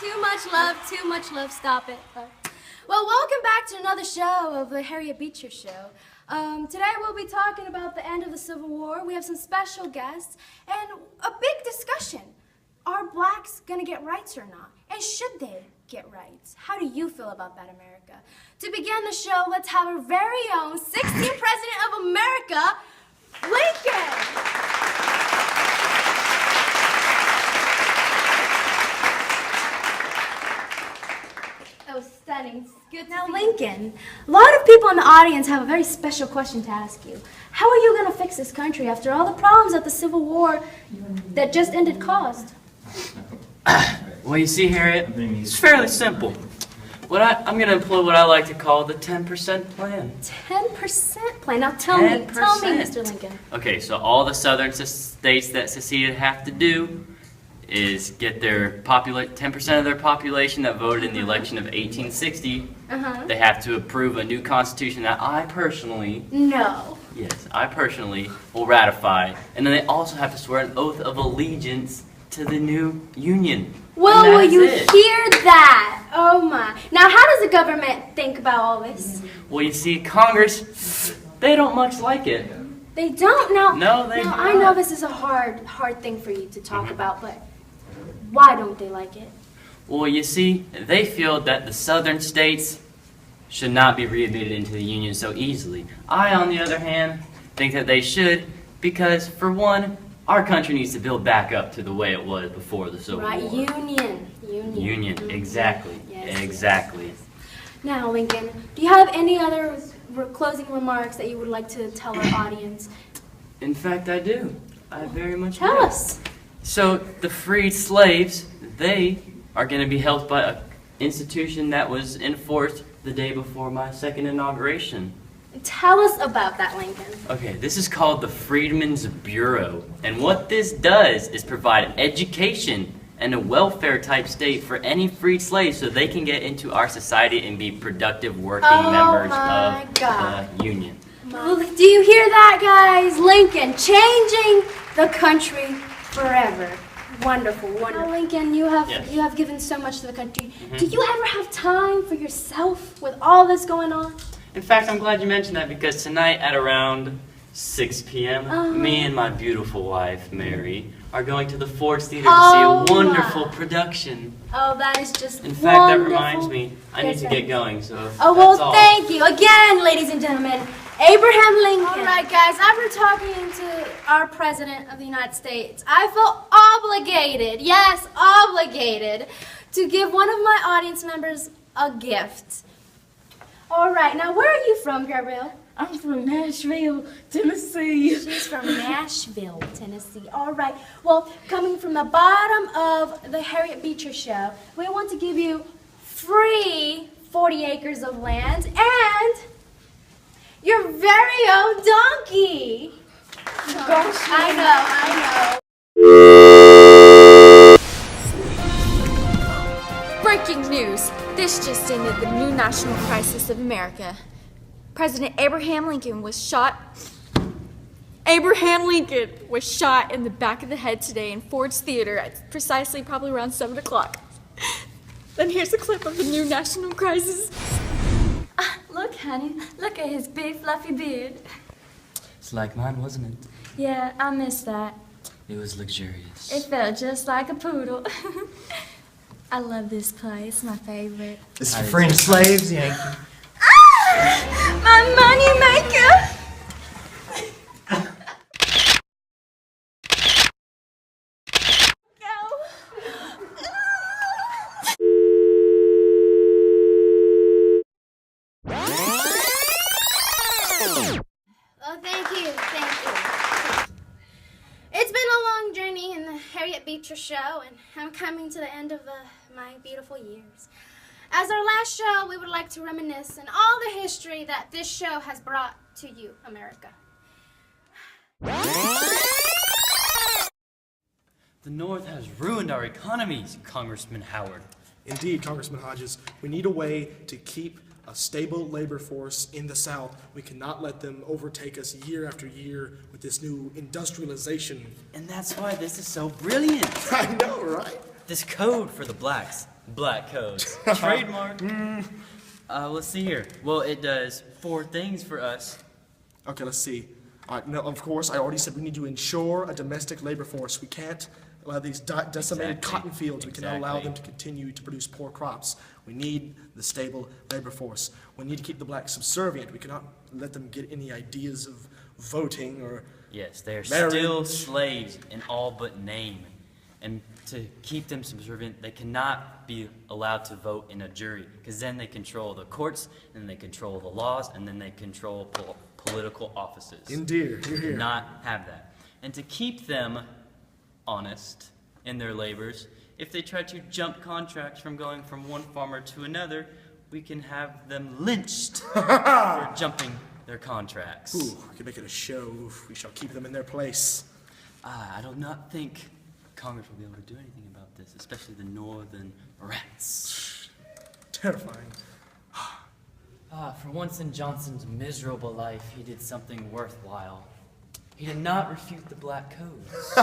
Too much love, stop it. Well, welcome back to another show of the Harriet Beecher Show. Today we'll be talking about the end of the Civil War. We have some special guests and a big discussion. Are blacks gonna get rights or not? And should they get rights? How do you feel about that, America? To begin the show, let's have our very own 16th President of America, Lincoln! That was stunning. Good. Now, Lincoln, a lot of people in the audience have a very special question to ask you. How are you going to fix this country after all the problems that the Civil War that just ended caused? Well, you see, Harriet, it's fairly simple. I'm going to employ what I like to call the 10% plan. 10% plan? Now tell me, Mr. Lincoln. Okay, so all the southern states that seceded have to do is get their 10% of their population that voted in the election of 1860. They have to approve a new constitution that I personally will ratify. And then they also have to swear an oath of allegiance to the new union. Well, will you hear that? Oh my. Now, how does the government think about all this? Well, you see, Congress, they don't much like it. They don't? Now, no, they don't. I know this is a hard thing for you to talk about, but why don't they like it? Well, you see, they feel that the southern states should not be readmitted into the union so easily. I, on the other hand, think that they should because, for one, our country needs to build back up to the way it was before the Civil War. Right, union. Exactly. Yes. Exactly. Now, Lincoln, do you have any other closing remarks that you would like to tell our audience? In fact, I do. I very much do. Tell us. So, the freed slaves, they are going to be helped by an institution that was enforced the day before my second inauguration. Tell us about that, Lincoln. Okay, this is called the Freedmen's Bureau. And what this does is provide education and a welfare-type state for any freed slaves so they can get into our society and be productive working members of the union. Well, do you hear that, guys? Lincoln, changing the country forever. Wonderful. Now, Lincoln, you have given so much to the country. Do you ever have time for yourself with all this going on? In fact, I'm glad you mentioned that because tonight at around 6 p.m., me and my beautiful wife, Mary, are going to the Ford's Theater to see a wonderful production. Oh, that is just In fact, that reminds me, I need to get going, so thank you. Again, ladies and gentlemen, Abraham Lincoln. All right, guys, after talking to our President of the United States, I feel obligated, to give one of my audience members a gift. All right, now where are you from, Gabrielle? I'm from Nashville, Tennessee. She's from Nashville, Tennessee. All right. Well, coming from the bottom of the Harriet Beecher Show, we want to give you free 40 acres of land and your very own donkey. Gosh, I know. Breaking news. This just ended the new national crisis of America. President Abraham Lincoln was shot in the back of the head today in Ford's Theater at precisely probably around 7 o'clock. Then here's a clip of the new national crisis. look, honey. Look at his big fluffy beard. It's like mine, wasn't it? Yeah, I miss that. It was luxurious. It felt just like a poodle. I love this play. It's my favorite. This for freeing slaves, Yankee. My money maker! Well, thank you. It's been a long journey in the Harriet Beecher Show, and I'm coming to the end of my beautiful years. As our last show, we would like to reminisce on all the history that this show has brought to you, America. The North has ruined our economies, Congressman Howard. Indeed, Congressman Hodges, we need a way to keep a stable labor force in the South. We cannot let them overtake us year after year with this new industrialization. And that's why this is so brilliant. I know, right? This code for the blacks, Black codes. Trademark. Let's see here. Well, it does 4 things for us. Okay, let's see. All right, no, of course, I already said we need to ensure a domestic labor force. We can't allow these decimated Exactly. cotton fields. We cannot allow Exactly. them to continue to produce poor crops. We need the stable labor force. We need to keep the blacks subservient. We cannot let them get any ideas of voting or Yes, they are marriage. still slaves in all but name. And to keep them subservient, they cannot be allowed to vote in a jury, because then they control the courts, and then they control the laws, and then they control political offices. Indeed, you're here. Not have that. And to keep them honest in their labors, if they try to jump contracts from going from one farmer to another, we can have them lynched for jumping their contracts. Ooh, we can make it a show. We shall keep them in their place. I do not think Congress will be able to do anything about this, especially the northern rats. Terrifying. For once in Johnson's miserable life, he did something worthwhile. He did not refute the black codes.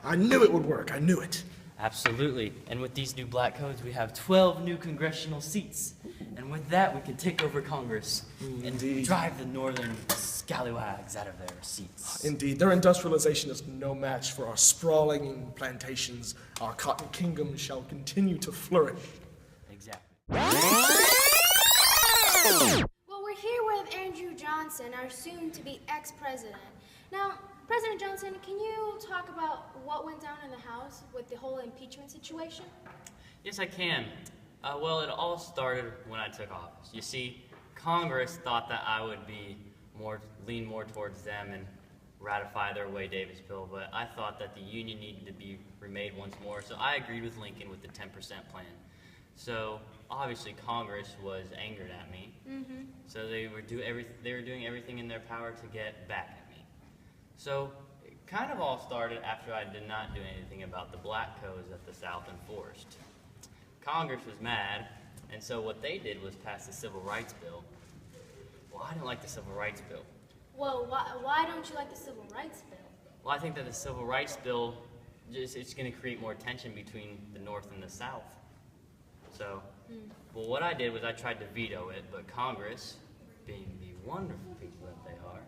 I knew it would work. I knew it. Absolutely. And with these new black codes, we have 12 new congressional seats. And with that, we can take over Congress and Indeed. drive the northern scallywags out of their seats. Indeed, their industrialization is no match for our sprawling plantations. Our cotton kingdom shall continue to flourish. Exactly. Well, we're here with Andrew Johnson, our soon-to-be ex-president. Now, President Johnson, can you talk about what went down in the House with the whole impeachment situation? Yes, I can. Well, it all started when I took office. You see, Congress thought that I would lean more towards them and ratify their Way Davis bill, but I thought that the Union needed to be remade once more, so I agreed with Lincoln with the 10% plan. So obviously Congress was angered at me, so they were doing everything in their power to get back at me. So it kind of all started after I did not do anything about the black codes that the South enforced. Congress was mad, and so what they did was pass the Civil Rights Bill. Well, I didn't like the Civil Rights Bill. Well, why don't you like the Civil Rights Bill? Well, I think that the Civil Rights Bill, it's going to create more tension between the North and the South. So, well, what I did was I tried to veto it, but Congress, being the wonderful people that they are,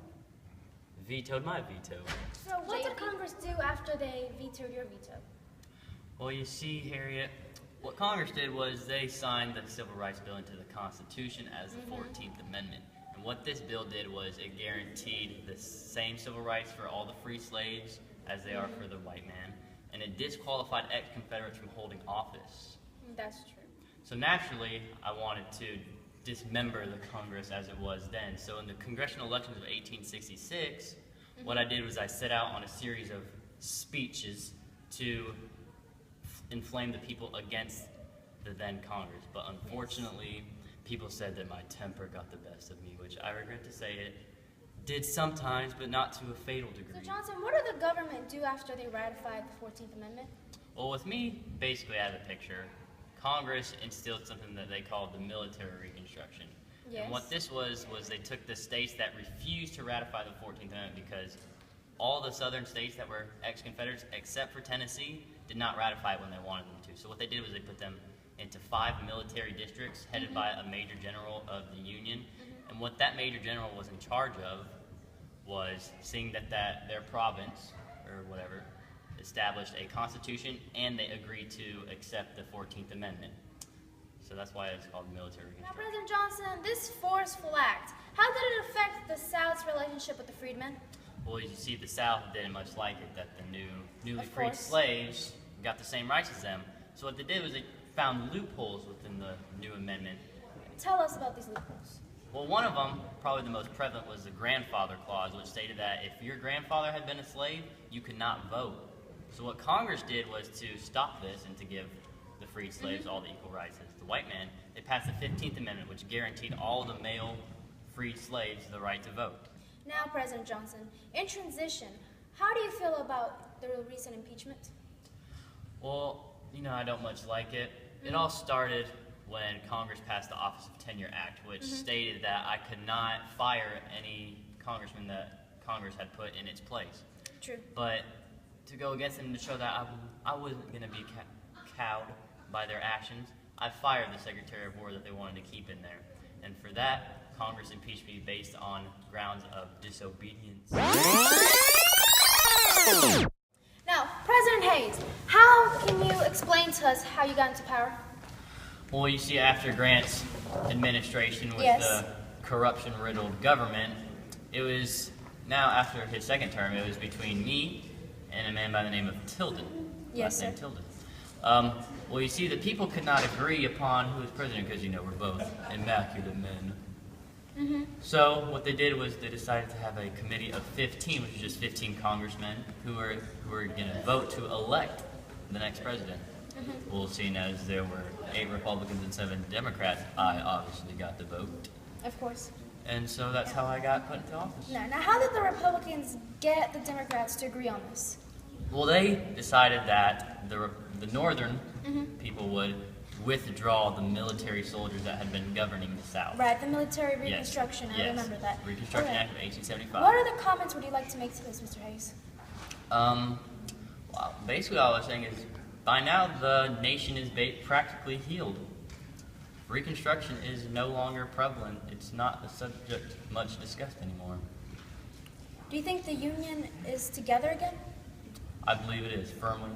vetoed my veto. So what did Congress do after they vetoed your veto? Well, you see, Harriet, what Congress did was they signed the Civil Rights Bill into the Constitution as the 14th Amendment. And what this bill did was it guaranteed the same civil rights for all the free slaves as they are for the white man. And it disqualified ex-Confederates from holding office. That's true. So naturally, I wanted to dismember the Congress as it was then. So in the congressional elections of 1866, what I did was I set out on a series of speeches to inflame the people against the then Congress. But unfortunately, people said that my temper got the best of me, which I regret to say it did sometimes, but not to a fatal So degree. Johnson, what did the government do after they ratified the 14th Amendment? Well, with me, basically, I have a picture. Congress instilled something that they called the military Reconstruction. Yes. And what this was they took the states that refused to ratify the 14th Amendment because all the southern states that were ex-Confederates, except for Tennessee, did not ratify it when they wanted them to. So what they did was they put them into 5 military districts headed by a major general of the Union. And what that major general was in charge of was seeing that their province, or whatever, established a constitution, and they agreed to accept the 14th Amendment. So that's why it's called military Now, Reconstruction. President Johnson, this forceful act, how did it affect the South's relationship with the freedmen? Well, you see, the South didn't much like it that the newly Of freed course. slaves got the same rights as them. So what they did was they found loopholes within the new amendment. Tell us about these loopholes. Well, one of them, probably the most prevalent, was the grandfather clause, which stated that if your grandfather had been a slave, you could not vote. So what Congress did was to stop this and to give the freed slaves all the equal rights as the white man. They passed the 15th Amendment, which guaranteed all the male freed slaves the right to vote. Now, President Johnson, in transition, how do you feel about the recent impeachment? Well, I don't much like it. It all started when Congress passed the Office of Tenure Act, which stated that I could not fire any congressman that Congress had put in its place. True. But to go against them to show that I wasn't going to be cowed, by their actions, I fired the Secretary of War that they wanted to keep in there. And for that, Congress impeached me based on grounds of disobedience. Now, President Hayes, how can you explain to us how you got into power? Well, you see, after Grant's administration with Yes. the corruption-riddled government, it was, now after his second term, it was between me and a man by the name of Tilden. Yes, Last name sir. Tilden. Well, you see, the people could not agree upon who was president because, you know, we're both immaculate men. So what they did was they decided to have a committee of 15, which is just 15 congressmen who were going to vote to elect the next president. Well, seeing as there were 8 Republicans and 7 Democrats, I obviously got the vote. Of course. And so that's how I got put into office. Now, how did the Republicans get the Democrats to agree on this? Well, they decided that the northern people would withdraw the military soldiers that had been governing the South. Right, the military Yes. Reconstruction, I Yes. remember that. Reconstruction Okay. Act of 1875. What other comments would you like to make to this, Mr. Hayes? Well, basically all I was saying is, by now the nation is practically healed. Reconstruction is no longer prevalent. It's not a subject much discussed anymore. Do you think the Union is together again? I believe it is, firmly.